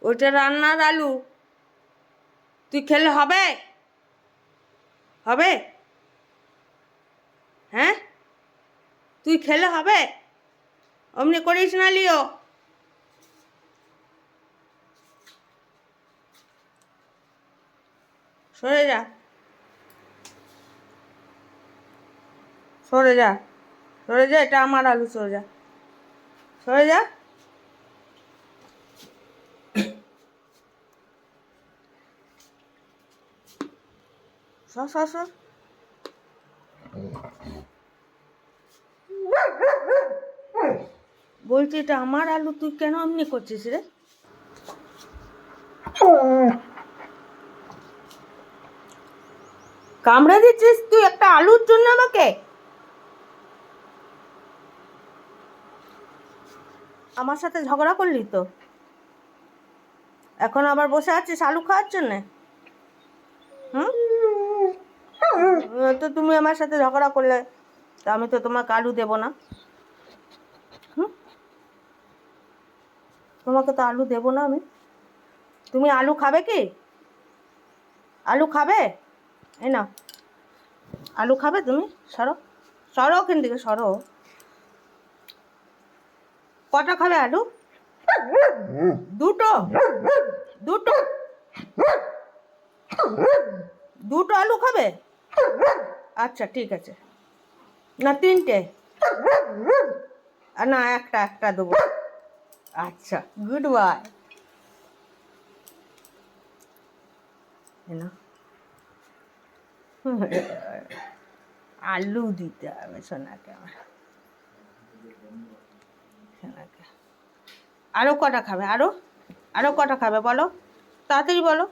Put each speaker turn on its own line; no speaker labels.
ওইটা রান্নার আলু, তুই খেলে হবে? হবে? হ্যাঁ, তুই খেলে হবে? অমনি করিস না লিও। সরে যা, সরে যা, সরে যা, এটা আমার আলু, সরে যা, সরে যা। সর সর সর। বলছি এটা আমার আলু, তুই কেন এমনি করছিস রে? কামড়ে দিচ্ছিস তুই একটা আলুর জন্য আমাকে? আমার সাথে ঝগড়া করলি তো, এখন আবার বসে আছিস আলু খাওয়ার জন্যে? হুম, তো তুমি আমার সাথে ঝগড়া করলে তা আমি তো তোমাকে আলু দেবো না। হুম, তোমাকে তো আলু দেবো না আমি। তুমি আলু খাবে কি? আলু খাবে? এই না, আলু খাবে তুমি? সরো, সরো ওখান থেকে, সরো। কটা খাবে আলু? দুটো? দুটো? দুটো আলু খাবে? আচ্ছা ঠিক আছে, না তিনটে? না, একটা একটা দেবো। আচ্ছা, গুড বাই। না, আলু দিতে হবে সোনাকে আমার, সোনাকে। আরও কটা খাবে? আরও আরও কটা খাবে বলো, তাড়াতাড়ি বলো।